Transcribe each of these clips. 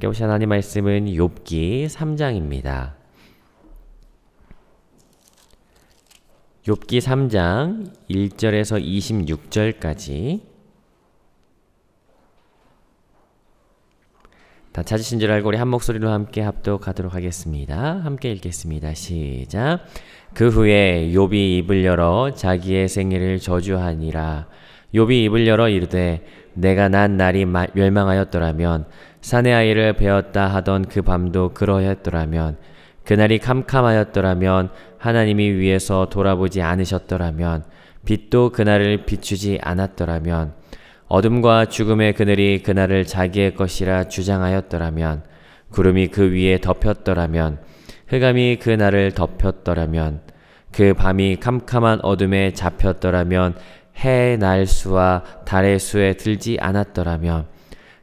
함께 보신 하나님 말씀은 욥기 3장입니다. 욥기 3장 1절에서 26절까지 다 찾으신 줄 알고 우리 한 목소리로 함께 합독하도록 하겠습니다. 함께 읽겠습니다. 시작. 그 후에 욥이 입을 열어 자기의 생애를 저주하니라. 욥이 입을 열어 이르되 내가 난 날이 멸망하였더라면 사내 아이를 베었다 하던 그 밤도 그러했더라면 그날이 캄캄하였더라면 하나님이 위에서 돌아보지 않으셨더라면 빛도 그날을 비추지 않았더라면 어둠과 죽음의 그늘이 그날을 자기의 것이라 주장하였더라면 구름이 그 위에 덮였더라면 흑암이 그날을 덮였더라면 그 밤이 캄캄한 어둠에 잡혔더라면 해의 날수와 달의 수에 들지 않았더라면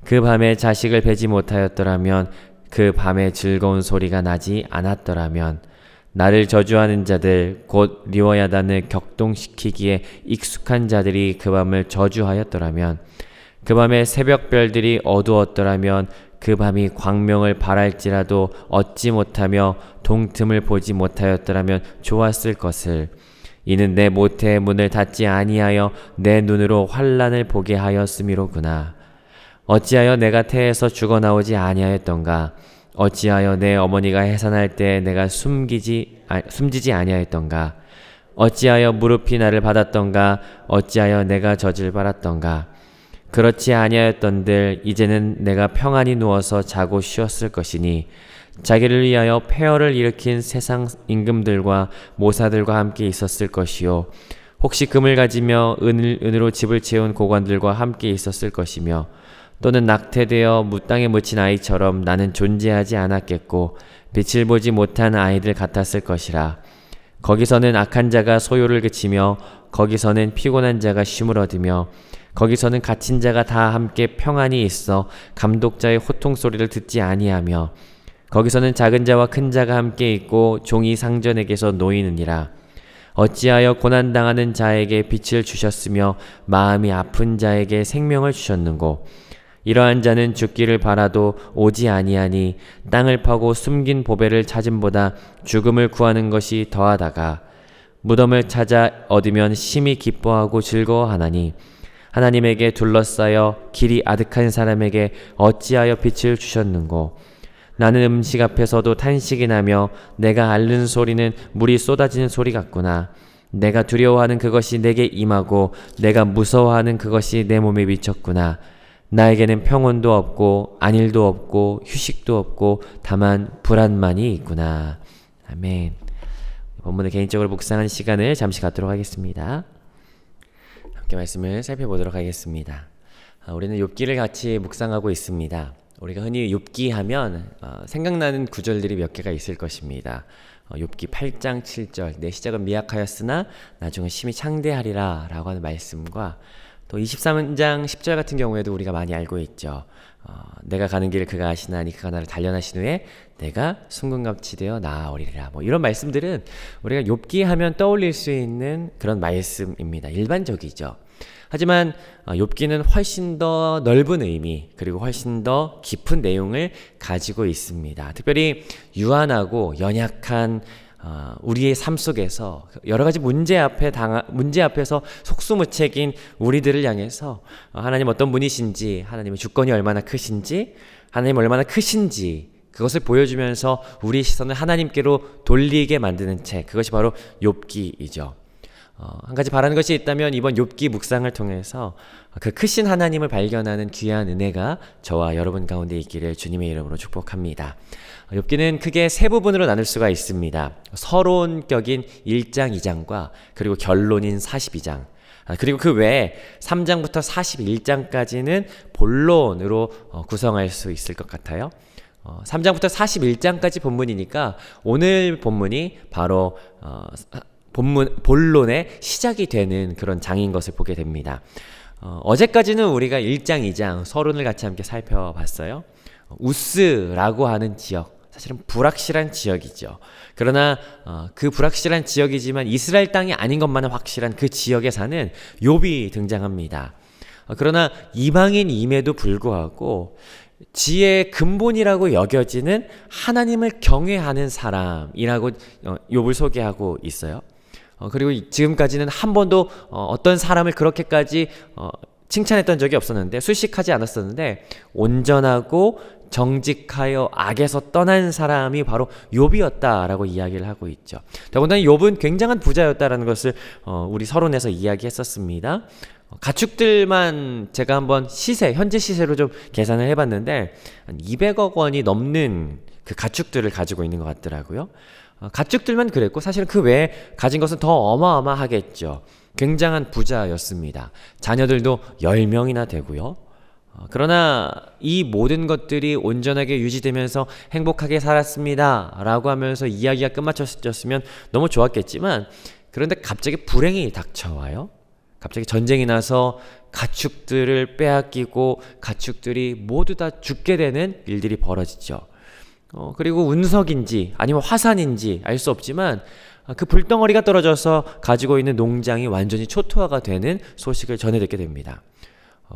그 밤에 자식을 베지 못하였더라면 그 밤에 즐거운 소리가 나지 않았더라면 나를 저주하는 자들 곧 리워야단을 격동시키기에 익숙한 자들이 그 밤을 저주하였더라면 그 밤에 새벽별들이 어두웠더라면 그 밤이 광명을 발할지라도 얻지 못하며 동틈을 보지 못하였더라면 좋았을 것을. 이는 내 모태의 문을 닫지 아니하여 내 눈으로 환난을 보게 하였음이로구나. 어찌하여 내가 태에서 죽어나오지 아니하였던가. 어찌하여 내 어머니가 해산할 때 내가 숨지지 아니하였던가. 어찌하여 무릎이 나를 받았던가. 어찌하여 내가 젖을 빨았던가. 그렇지 아니하였던들 이제는 내가 평안히 누워서 자고 쉬었을 것이니 자기를 위하여 폐허를 일으킨 세상 임금들과 모사들과 함께 있었을 것이요 혹시 금을 가지며 은으로 집을 채운 고관들과 함께 있었을 것이며 또는 낙태되어 땅에 묻힌 아이처럼 나는 존재하지 않았겠고 빛을 보지 못한 아이들 같았을 것이라. 거기서는 악한 자가 소요를 그치며 거기서는 피곤한 자가 쉼을 얻으며 거기서는 갇힌 자가 다 함께 평안히 있어 감독자의 호통 소리를 듣지 아니하며 거기서는 작은 자와 큰 자가 함께 있고 종이 상전에게서 놓이느니라. 어찌하여 고난당하는 자에게 빛을 주셨으며 마음이 아픈 자에게 생명을 주셨는고. 이러한 자는 죽기를 바라도 오지 아니하니 땅을 파고 숨긴 보배를 찾음보다 죽음을 구하는 것이 더하다가 무덤을 찾아 얻으면 심히 기뻐하고 즐거워하나니 하나님에게 둘러싸여 길이 아득한 사람에게 어찌하여 빛을 주셨는고. 나는 음식 앞에서도 탄식이 나며 내가 앓는 소리는 물이 쏟아지는 소리 같구나. 내가 두려워하는 그것이 내게 임하고 내가 무서워하는 그것이 내 몸에 미쳤구나. 나에게는 평온도 없고 안일도 없고 휴식도 없고 다만 불안만이 있구나. 아멘. 본문을 개인적으로 묵상하는 시간을 잠시 갖도록 하겠습니다. 함께 말씀을 살펴보도록 하겠습니다. 우리는 욥기를 같이 묵상하고 있습니다. 우리가 흔히 욥기 하면 생각나는 구절들이 몇 개가 있을 것입니다. 욥기 8장 7절 내 시작은 미약하였으나 나중은 심히 창대하리라 라고 하는 말씀과 또 23장 10절 같은 경우에도 우리가 많이 알고 있죠. 내가 가는 길을 그가 아시나니 그가 나를 단련하신 후에 내가 순금같이 되어 나아오리라. 이런 말씀들은 우리가 욥기 하면 떠올릴 수 있는 그런 말씀입니다. 일반적이죠. 하지만 욥기는 훨씬 더 넓은 의미 그리고 훨씬 더 깊은 내용을 가지고 있습니다. 특별히 유한하고 연약한 우리의 삶 속에서 여러 가지 문제 앞에서 속수무책인 우리들을 향해서 하나님 어떤 분이신지, 하나님의 주권이 얼마나 크신지, 하나님 얼마나 크신지 그것을 보여주면서 우리의 시선을 하나님께로 돌리게 만드는 책, 그것이 바로 욥기이죠. 한 가지 바라는 것이 있다면 이번 욥기 묵상을 통해서 그 크신 하나님을 발견하는 귀한 은혜가 저와 여러분 가운데 있기를 주님의 이름으로 축복합니다. 욥기는 크게 세 부분으로 나눌 수가 있습니다. 서론격인 1장, 2장과 그리고 결론인 42장, 그리고 그 외에 3장부터 41장까지는 본론으로 구성할 수 있을 것 같아요. 3장부터 41장까지 본문이니까 오늘 본문이 바로 본론의 시작이 되는 그런 장인 것을 보게 됩니다. 어제까지는 우리가 1장, 2장 서론을 같이 함께 살펴봤어요. 우스라고 하는 지역, 사실은 불확실한 지역이죠. 그러나 그 불확실한 지역이지만 이스라엘 땅이 아닌 것만은 확실한 그 지역에 사는 욥이 등장합니다. 그러나 이방인임에도 불구하고 지혜의 근본이라고 여겨지는 하나님을 경외하는 사람이라고 욥을 소개하고 있어요. 그리고 지금까지는 한 번도 어떤 사람을 그렇게까지 칭찬했던 적이 없었는데, 수식하지 않았었는데, 온전하고 정직하여 악에서 떠난 사람이 바로 욥이었다라고 이야기를 하고 있죠. 더군다나 욥은 굉장한 부자였다라는 것을 우리 서론에서 이야기했었습니다. 가축들만 제가 한번 현재 시세로 좀 계산을 해봤는데 한 200억 원이 넘는 그 가축들을 가지고 있는 것 같더라고요. 가축들만 그랬고 사실은 그 외에 가진 것은 더 어마어마하겠죠. 굉장한 부자였습니다. 자녀들도 10명이나 되고요. 그러나 이 모든 것들이 온전하게 유지되면서 행복하게 살았습니다 라고 하면서 이야기가 끝마쳤으면 너무 좋았겠지만, 그런데 갑자기 불행이 닥쳐와요. 갑자기 전쟁이 나서 가축들을 빼앗기고 가축들이 모두 다 죽게 되는 일들이 벌어지죠. 그리고 운석인지 아니면 화산인지 알 수 없지만 그 불덩어리가 떨어져서 가지고 있는 농장이 완전히 초토화가 되는 소식을 전해 듣게 됩니다.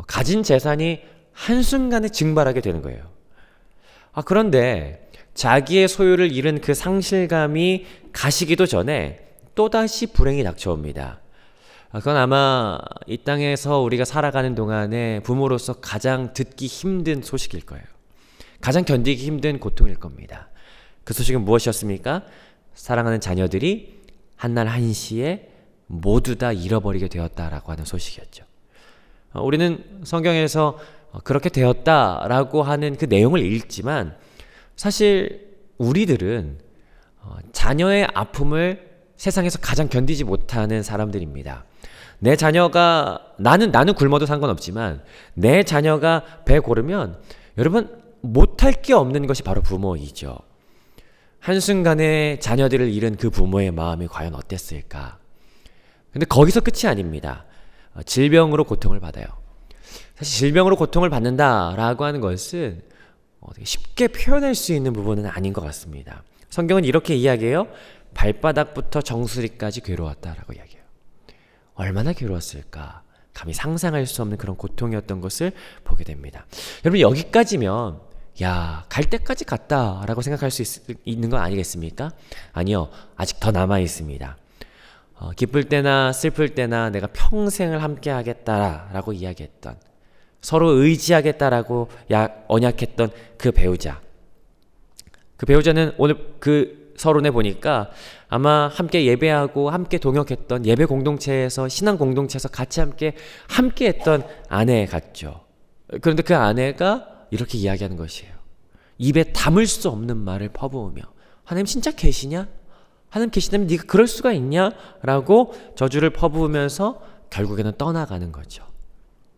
가진 재산이 한순간에 증발하게 되는 거예요. 그런데 자기의 소유를 잃은 그 상실감이 가시기도 전에 또다시 불행이 닥쳐옵니다. 그건 아마 이 땅에서 우리가 살아가는 동안에 부모로서 가장 듣기 힘든 소식일 거예요. 가장 견디기 힘든 고통일 겁니다. 그 소식은 무엇이었습니까? 사랑하는 자녀들이 한날 한시에 모두 다 잃어버리게 되었다라고 하는 소식이었죠. 우리는 성경에서 그렇게 되었다라고 하는 그 내용을 읽지만 사실 우리들은 자녀의 아픔을 세상에서 가장 견디지 못하는 사람들입니다. 내 자녀가 나는 굶어도 상관없지만 내 자녀가 배 고르면 여러분 못할 게 없는 것이 바로 부모이죠. 한순간에 자녀들을 잃은 그 부모의 마음이 과연 어땠을까? 근데 거기서 끝이 아닙니다. 질병으로 고통을 받아요. 사실 질병으로 고통을 받는다라고 하는 것은 쉽게 표현할 수 있는 부분은 아닌 것 같습니다. 성경은 이렇게 이야기해요. 발바닥부터 정수리까지 괴로웠다라고 이야기해요. 얼마나 괴로웠을까? 감히 상상할 수 없는 그런 고통이었던 것을 보게 됩니다. 여러분 여기까지면 갈 때까지 갔다라고 생각할 수 있는 건 아니겠습니까? 아니요. 아직 더 남아 있습니다. 기쁠 때나 슬플 때나 내가 평생을 함께 하겠다라고 이야기했던, 서로 의지하겠다라고 언약했던 그 배우자. 그 배우자는 오늘 그 서론에 보니까 아마 함께 예배하고 함께 동역했던 예배 공동체에서, 신앙 공동체에서 같이 함께 했던 아내 같죠. 그런데 그 아내가 이렇게 이야기하는 것이에요. 입에 담을 수 없는 말을 퍼부으며 하나님 진짜 계시냐? 하나님 계시다면 네가 그럴 수가 있냐? 라고 저주를 퍼부으면서 결국에는 떠나가는 거죠.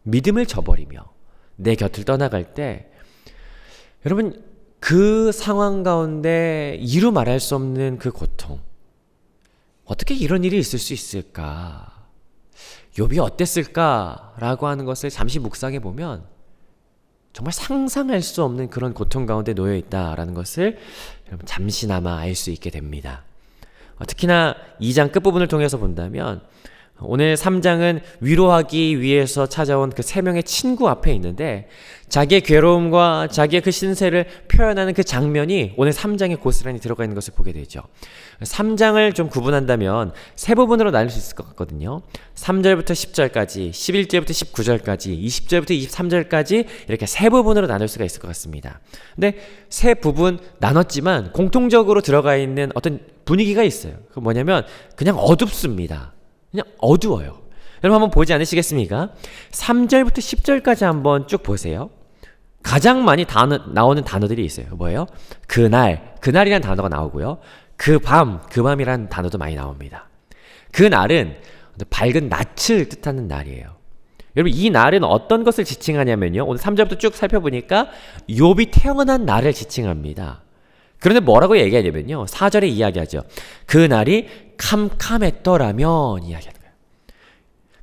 믿음을 저버리며 내 곁을 떠나갈 때 여러분 그 상황 가운데 이루 말할 수 없는 그 고통, 어떻게 이런 일이 있을 수 있을까? 욥이 어땠을까라고 하는 것을 잠시 묵상해 보면 정말 상상할 수 없는 그런 고통 가운데 놓여 있다라는 것을 여러분 잠시나마 알 수 있게 됩니다. 특히나 2장 끝부분을 통해서 본다면 오늘 3장은 위로하기 위해서 찾아온 그 3명의 친구 앞에 있는데 자기의 괴로움과 자기의 그 신세를 표현하는 그 장면이 오늘 3장에 고스란히 들어가 있는 것을 보게 되죠. 3장을 좀 구분한다면 세 부분으로 나눌 수 있을 것 같거든요. 3절부터 10절까지, 11절부터 19절까지, 20절부터 23절까지 이렇게 세 부분으로 나눌 수가 있을 것 같습니다. 근데 세 부분 나눴지만 공통적으로 들어가 있는 어떤 분위기가 있어요. 그 뭐냐면 그냥 어둡습니다. 그냥 어두워요. 여러분 한번 보지 않으시겠습니까? 3절부터 10절까지 한번 쭉 보세요. 가장 많이 나오는 단어들이 있어요. 뭐예요? 그날이라는 단어가 나오고요. 밤이라는 단어도 많이 나옵니다. 그날은 밝은 낯을 뜻하는 날이에요. 여러분 이 날은 어떤 것을 지칭하냐면요. 오늘 3절부터 쭉 살펴보니까 욥이 태어난 날을 지칭합니다. 그런데 뭐라고 얘기하냐면요. 4절에 이야기하죠. 그날이 캄캄했더라면 이야기하는 거예요.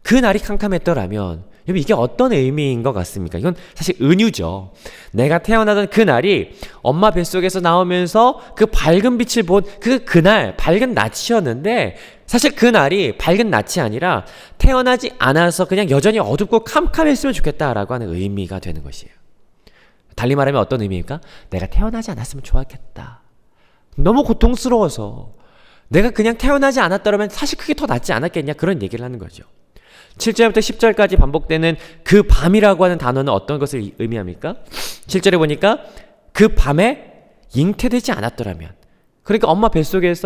그날이 캄캄했더라면 여러분 이게 어떤 의미인 것 같습니까? 이건 사실 은유죠. 내가 태어나던 그날이 엄마 뱃속에서 나오면서 그 밝은 빛을 본 그날 밝은 낯이었는데 사실 그날이 밝은 낯이 아니라 태어나지 않아서 그냥 여전히 어둡고 캄캄했으면 좋겠다라고 하는 의미가 되는 것이에요. 달리 말하면 어떤 의미입니까? 내가 태어나지 않았으면 좋았겠다. 너무 고통스러워서 내가 그냥 태어나지 않았더라면 사실 그게 더 낫지 않았겠냐, 그런 얘기를 하는 거죠. 7절부터 10절까지 반복되는 그 밤이라고 하는 단어는 어떤 것을 의미합니까? 7절에 보니까 그 밤에 잉태되지 않았더라면, 그러니까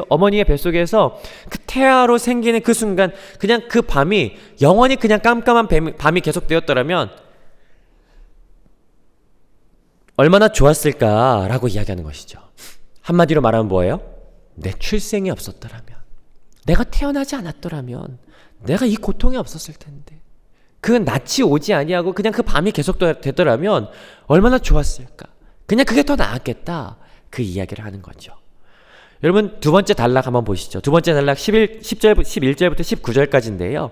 어머니의 뱃속에서 그 태아로 생기는 그 순간 그냥 그 밤이 영원히 그냥 깜깜한 밤이 계속되었더라면 얼마나 좋았을까라고 이야기하는 것이죠. 한마디로 말하면 뭐예요? 내 출생이 없었더라면, 내가 태어나지 않았더라면 내가 이 고통이 없었을 텐데, 그 낯이 오지 아니하고 그냥 그 밤이 계속 되더라면 얼마나 좋았을까, 그냥 그게 더 나았겠다, 그 이야기를 하는 거죠. 여러분, 두 번째 단락 한번 보시죠. 두 번째 단락 11절부터 19절까지인데요.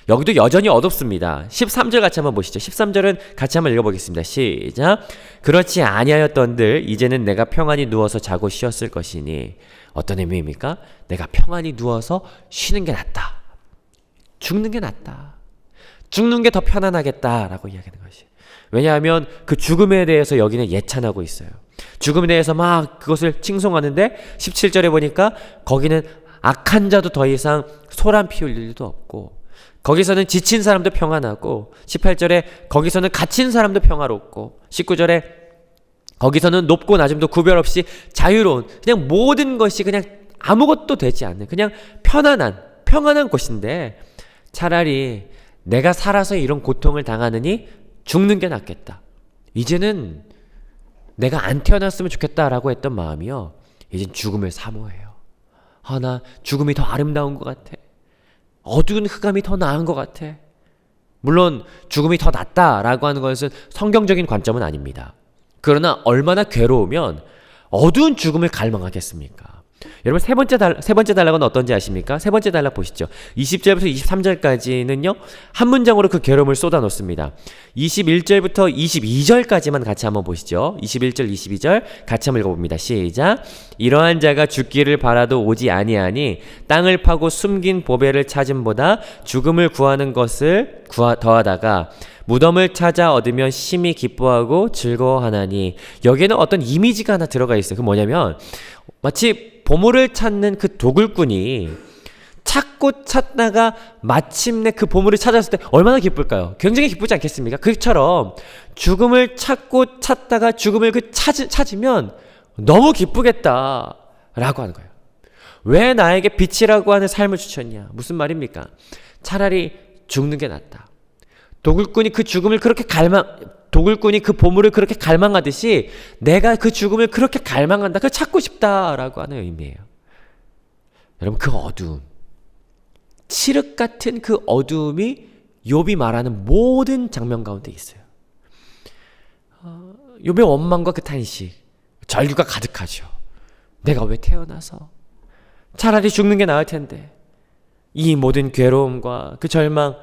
여기도 여전히 어둡습니다. 13절 같이 한번 보시죠. 13절은 같이 한번 읽어보겠습니다. 시작. 그렇지 아니하였던들 이제는 내가 평안히 누워서 자고 쉬었을 것이니. 어떤 의미입니까? 내가 평안히 누워서 쉬는 게 낫다. 죽는 게 낫다. 죽는 게 더 편안하겠다라고 이야기하는 것이. 왜냐하면 그 죽음에 대해서 여기는 예찬하고 있어요. 죽음에 대해서 막 그것을 칭송하는데 17절에 보니까 거기는 악한 자도 더 이상 소란 피울 일도 없고, 거기서는 지친 사람도 평안하고, 18절에 거기서는 갇힌 사람도 평화롭고, 19절에 거기서는 높고 낮음도 구별 없이 자유로운, 그냥 모든 것이 그냥 아무것도 되지 않는 그냥 평안한 곳인데, 차라리 내가 살아서 이런 고통을 당하느니 죽는 게 낫겠다. 이제는 내가 안 태어났으면 좋겠다라고 했던 마음이요, 이젠 죽음을 사모해요. 나 죽음이 더 아름다운 것 같아. 어두운 흑암이 더 나은 것 같아. 물론 죽음이 더 낫다라고 하는 것은 성경적인 관점은 아닙니다. 그러나 얼마나 괴로우면 어두운 죽음을 갈망하겠습니까? 여러분, 세 번째 단락은 어떤지 아십니까? 세 번째 단락 보시죠. 20절부터 23절까지는요 한 문장으로 그 괴로움을 쏟아놓습니다. 21절부터 22절까지만 같이 한번 보시죠. 21절 22절 같이 한번 읽어봅니다. 시작. 이러한 자가 죽기를 바라도 오지 아니하니 땅을 파고 숨긴 보배를 찾음보다 죽음을 구하는 것을 더하다가 무덤을 찾아 얻으면 심히 기뻐하고 즐거워하나니. 여기에는 어떤 이미지가 하나 들어가 있어요. 그 뭐냐면 마치 보물을 찾는 그 도굴꾼이 찾고 찾다가 마침내 그 보물을 찾았을 때 얼마나 기쁠까요? 굉장히 기쁘지 않겠습니까? 그처럼 죽음을 찾고 찾다가 죽음을 찾으면 너무 기쁘겠다라고 하는 거예요. 왜 나에게 빛이라고 하는 삶을 주셨냐? 무슨 말입니까? 차라리 죽는 게 낫다. 도굴꾼이 그 보물을 그렇게 갈망하듯이 내가 그 죽음을 그렇게 갈망한다. 그걸 찾고 싶다라고 하는 의미예요. 여러분, 그 어두움, 칠흑 같은 그 어두움이 욥이 말하는 모든 장면 가운데 있어요. 욥의 원망과 그 탄식, 절규가 가득하죠. 내가 왜 태어나서 차라리 죽는 게 나을 텐데. 이 모든 괴로움과 그 절망,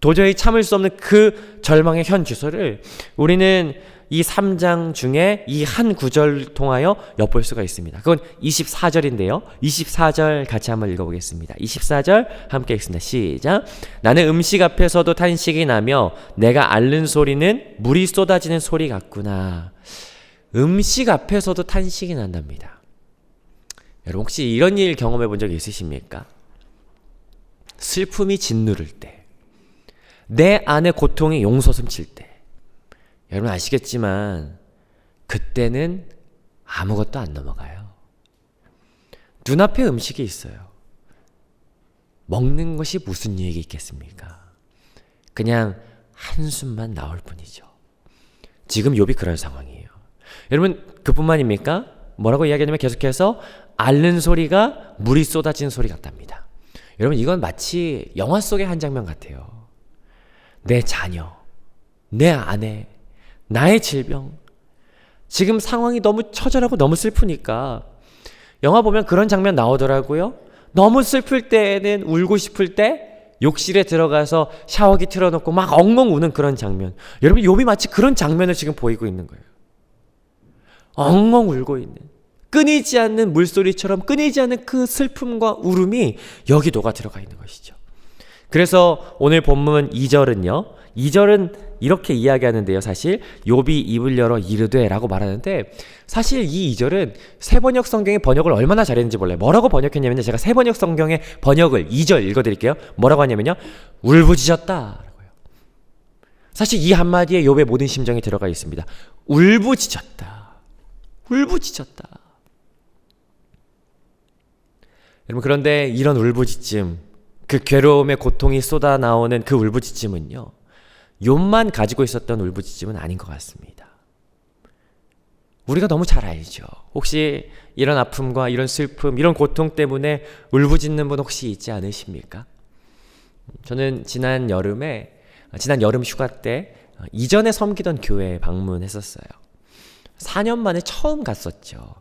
도저히 참을 수 없는 그 절망의 현 주소를 우리는 이 3장 중에 이 한 구절 통하여 엿볼 수가 있습니다. 그건 24절인데요. 24절 같이 한번 읽어보겠습니다. 24절 함께 읽습니다. 시작. 나는 음식 앞에서도 탄식이 나며 내가 앓는 소리는 물이 쏟아지는 소리 같구나. 음식 앞에서도 탄식이 난답니다. 여러분, 혹시 이런 일 경험해 본 적 있으십니까? 슬픔이 짓누를 때, 내 안에 고통이 용솟음 칠 때, 여러분 아시겠지만 그때는 아무것도 안 넘어가요. 눈앞에 음식이 있어요. 먹는 것이 무슨 유익이 있겠습니까? 그냥 한숨만 나올 뿐이죠. 지금 욥이 그런 상황이에요. 여러분, 그뿐만입니까? 뭐라고 이야기하냐면 계속해서 앓는 소리가 물이 쏟아진 소리 같답니다. 여러분, 이건 마치 영화 속의 한 장면 같아요. 내 자녀, 내 아내, 나의 질병, 지금 상황이 너무 처절하고 너무 슬프니까 영화 보면 그런 장면 나오더라고요. 너무 슬플 때는 울고 싶을 때 욕실에 들어가서 샤워기 틀어놓고 막 엉엉 우는 그런 장면. 여러분, 욥이 마치 그런 장면을 지금 보이고 있는 거예요. 엉엉 울고 있는, 끊이지 않는 물소리처럼 끊이지 않는 그 슬픔과 울음이 여기 녹아 들어가 있는 것이죠. 그래서 오늘 본문 2절은요, 2절은 이렇게 이야기하는데요. 사실 욥이 입을 열어 이르되 라고 말하는데 사실 이 2절은 세번역 성경의 번역을 얼마나 잘했는지 몰라요. 뭐라고 번역했냐면요. 제가 세번역 성경의 번역을 2절 읽어드릴게요. 뭐라고 하냐면요. 울부짖었다. 사실 이 한마디에 욥의 모든 심정이 들어가 있습니다. 울부짖었다. 울부짖었다. 여러분 그런데 이런 울부짖음, 그 괴로움의 고통이 쏟아나오는 그 울부짖음은요. 욥만 가지고 있었던 울부짖음은 아닌 것 같습니다. 우리가 너무 잘 알죠. 혹시 이런 아픔과 이런 슬픔, 이런 고통 때문에 울부짖는 분 혹시 있지 않으십니까? 저는 지난 여름 휴가 때 이전에 섬기던 교회에 방문했었어요. 4년 만에 처음 갔었죠.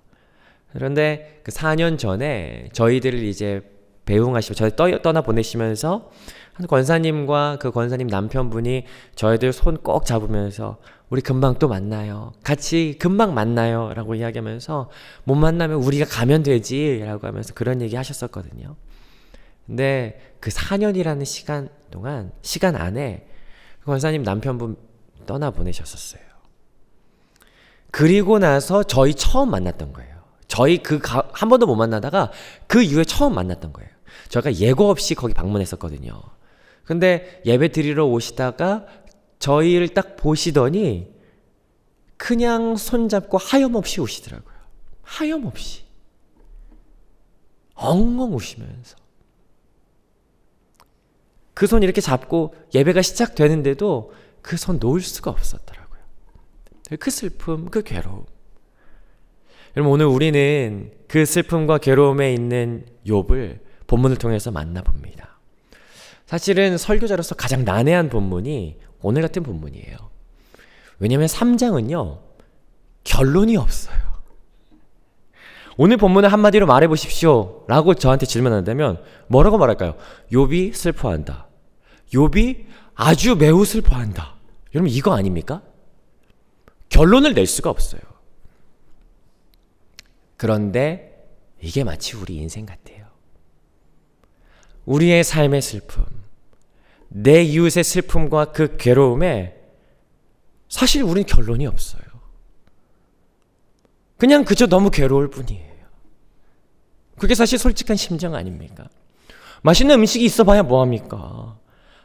그런데 그 4년 전에 저희들을 이제 배웅하시고 저희 떠나 보내시면서 한 권사님과 그 권사님 남편분이 저희들 손 꼭 잡으면서 우리 금방 또 만나요. 같이 금방 만나요. 라고 이야기하면서 못 만나면 우리가 가면 되지. 라고 하면서 그런 얘기 하셨었거든요. 근데 그 4년이라는 시간 안에 권사님 남편분 떠나보내셨었어요. 그리고 나서 저희 처음 만났던 거예요. 저희 한 번도 못 만나다가 그 이후에 처음 만났던 거예요. 저희가 예고 없이 거기 방문했었거든요. 근데 예배 드리러 오시다가 저희를 딱 보시더니 그냥 손잡고 하염없이 오시더라고요. 하염없이. 엉엉 우시면서. 그 손 이렇게 잡고 예배가 시작되는데도 그 손 놓을 수가 없었더라고요. 그 슬픔, 그 괴로움. 여러분 오늘 우리는 그 슬픔과 괴로움에 있는 욥을 본문을 통해서 만나봅니다. 사실은 설교자로서 가장 난해한 본문이 오늘 같은 본문이에요. 왜냐하면 3장은요. 결론이 없어요. 오늘 본문을 한마디로 말해보십시오 라고 저한테 질문한다면 뭐라고 말할까요? 욥이 슬퍼한다. 욥이 아주 매우 슬퍼한다. 여러분 이거 아닙니까? 결론을 낼 수가 없어요. 그런데 이게 마치 우리 인생 같아요. 우리의 삶의 슬픔, 내 이웃의 슬픔과 그 괴로움에 사실 우린 결론이 없어요. 그냥 그저 너무 괴로울 뿐이에요. 그게 사실 솔직한 심정 아닙니까? 맛있는 음식이 있어봐야 뭐합니까?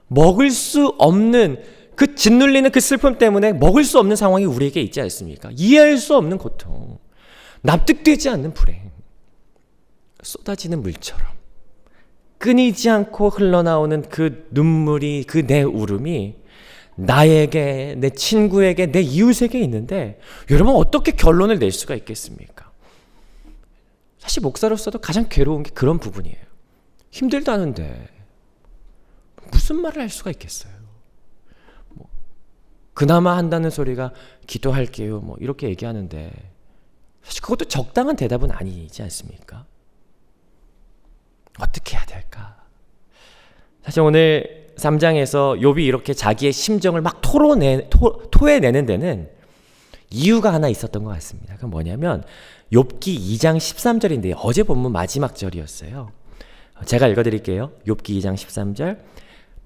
먹을 수 없는 그 짓눌리는 그 슬픔 때문에 먹을 수 없는 상황이 우리에게 있지 않습니까? 이해할 수 없는 고통, 납득되지 않는 불행, 쏟아지는 물처럼 끊이지 않고 흘러나오는 그 눈물이, 그 내 울음이 나에게, 내 친구에게, 내 이웃에게 있는데 여러분 어떻게 결론을 낼 수가 있겠습니까? 사실 목사로서도 가장 괴로운 게 그런 부분이에요. 힘들다는데 무슨 말을 할 수가 있겠어요? 그나마 한다는 소리가 기도할게요 이렇게 얘기하는데 사실 그것도 적당한 대답은 아니지 않습니까? 어떻게 해야 될까? 사실 오늘 3장에서 욥이 이렇게 자기의 심정을 막 토해내는 데는 이유가 하나 있었던 것 같습니다. 그건 뭐냐면 욥기 2장 13절인데요. 어제 본문 마지막 절이었어요. 제가 읽어드릴게요. 욥기 2장 13절.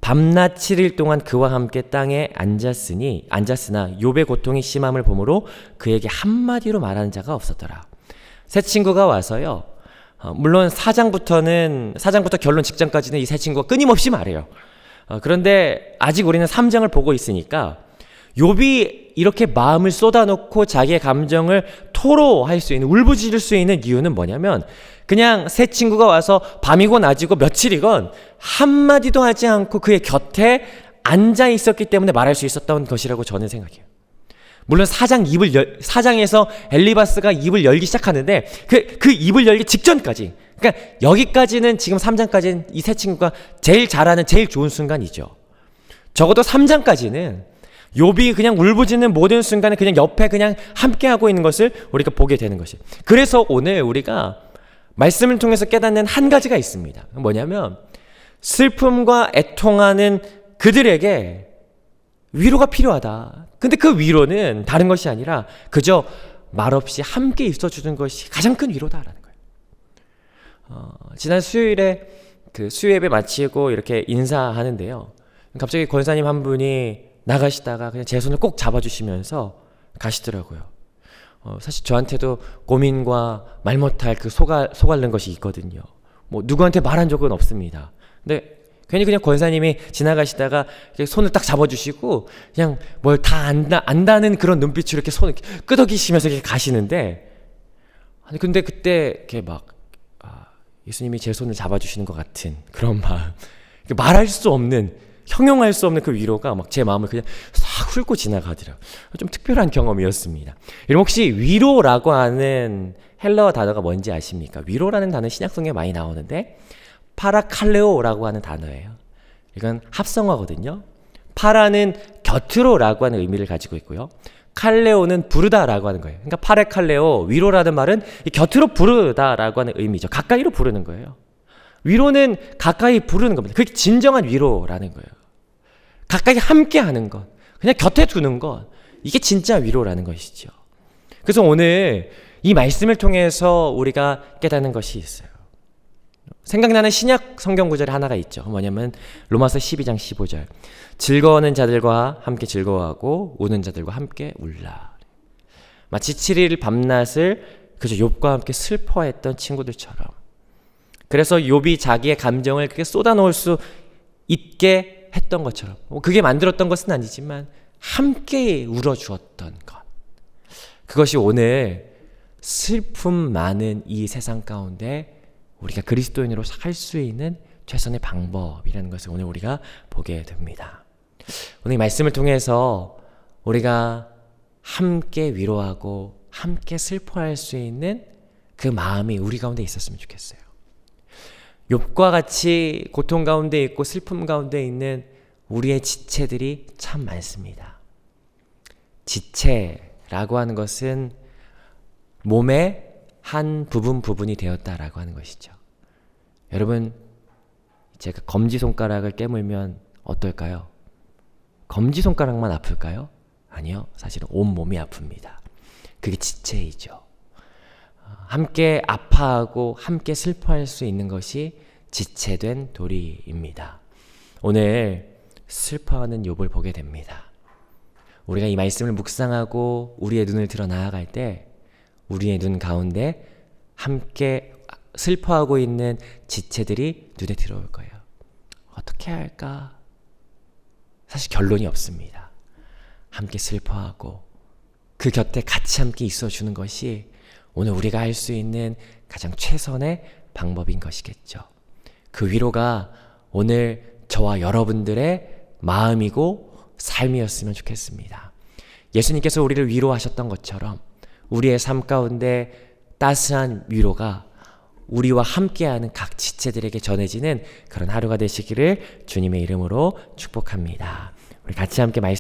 밤낮 7일 동안 그와 함께 땅에 앉았으나 욥의 고통이 심함을 보므로 그에게 한마디로 말하는 자가 없었더라. 새 친구가 와서요. 물론 4장부터 결론 직전까지는 이 세 친구가 끊임없이 말해요. 그런데 아직 우리는 3장을 보고 있으니까 욥이 이렇게 마음을 쏟아놓고 자기의 감정을 토로할 수 있는, 울부짖을 수 있는 이유는 뭐냐면 그냥 새 친구가 와서 밤이고 낮이고 며칠이건 한마디도 하지 않고 그의 곁에 앉아 있었기 때문에 말할 수 있었던 것이라고 저는 생각해요. 물론 4장에서 엘리바스가 입을 열기 시작하는데 그 입을 열기 직전까지, 그러니까 여기까지는 지금 3장까지는 이 세 친구가 제일 잘하는 제일 좋은 순간이죠. 적어도 3장까지는 욥이 그냥 울부짖는 모든 순간에 그냥 옆에 그냥 함께하고 있는 것을 우리가 보게 되는 것이. 그래서 오늘 우리가 말씀을 통해서 깨닫는 한 가지가 있습니다. 뭐냐면 슬픔과 애통하는 그들에게 위로가 필요하다. 근데 그 위로는 다른 것이 아니라 그저 말없이 함께 있어주는 것이 가장 큰 위로다라는 거예요. 지난 수요일에 그 수요 예배 마치고 이렇게 인사하는데요. 갑자기 권사님 한 분이 나가시다가 그냥 제 손을 꼭 잡아주시면서 가시더라고요. 사실 저한테도 고민과 말 못할 그 속앓는 것이 있거든요. 뭐 누구한테 말한 적은 없습니다. 근데 괜히 그냥 권사님이 지나가시다가 손을 딱 잡아주시고 그냥 뭘 다 안다는 그런 눈빛으로 이렇게 손을 끄덕이시면서 이렇게 가시는데, 아니 근데 그때 이렇게 막 예수님이 제 손을 잡아주시는 것 같은 그런 마음, 말할 수 없는, 형용할 수 없는 그 위로가 막 제 마음을 그냥 싹 훑고 지나가더라고요. 좀 특별한 경험이었습니다. 여러분 혹시 위로라고 하는 헬라어 단어가 뭔지 아십니까? 위로라는 단어 신약성경에 많이 나오는데 파라칼레오라고 하는 단어예요. 이건 합성어거든요. 파라는 곁으로라고 하는 의미를 가지고 있고요. 칼레오는 부르다라고 하는 거예요. 그러니까 파레칼레오, 위로라는 말은 곁으로 부르다라고 하는 의미죠. 가까이로 부르는 거예요. 위로는 가까이 부르는 겁니다. 그게 진정한 위로라는 거예요. 가까이 함께 하는 것, 그냥 곁에 두는 것, 이게 진짜 위로라는 것이죠. 그래서 오늘 이 말씀을 통해서 우리가 깨닫는 것이 있어요. 생각나는 신약 성경 구절이 하나가 있죠. 뭐냐면 로마서 12장 15절, 즐거워하는 자들과 함께 즐거워하고 우는 자들과 함께 울라. 마치 7일 밤낮을 그저 욥과 함께 슬퍼했던 친구들처럼, 그래서 욥이 자기의 감정을 그렇게 쏟아놓을 수 있게 했던 것처럼, 그게 만들었던 것은 아니지만 함께 울어주었던 것, 그것이 오늘 슬픔 많은 이 세상 가운데 우리가 그리스도인으로 살 수 있는 최선의 방법이라는 것을 오늘 우리가 보게 됩니다. 오늘 이 말씀을 통해서 우리가 함께 위로하고 함께 슬퍼할 수 있는 그 마음이 우리 가운데 있었으면 좋겠어요. 욥과 같이 고통 가운데 있고 슬픔 가운데 있는 우리의 지체들이 참 많습니다. 지체라고 하는 것은 몸의 한 부분이 되었다라고 하는 것이죠. 여러분, 제가 검지손가락을 깨물면 어떨까요? 검지손가락만 아플까요? 아니요. 사실은 온몸이 아픕니다. 그게 지체이죠. 함께 아파하고 함께 슬퍼할 수 있는 것이 지체된 도리입니다. 오늘 슬퍼하는 욥을 보게 됩니다. 우리가 이 말씀을 묵상하고 우리의 눈을 들어 나아갈 때 우리의 눈 가운데 함께 슬퍼하고 있는 지체들이 눈에 들어올 거예요. 어떻게 할까? 사실 결론이 없습니다. 함께 슬퍼하고 그 곁에 같이 함께 있어주는 것이 오늘 우리가 할 수 있는 가장 최선의 방법인 것이겠죠. 그 위로가 오늘 저와 여러분들의 마음이고 삶이었으면 좋겠습니다. 예수님께서 우리를 위로하셨던 것처럼 우리의 삶 가운데 따스한 위로가 우리와 함께하는 각 지체들에게 전해지는 그런 하루가 되시기를 주님의 이름으로 축복합니다. 우리 같이 함께 말씀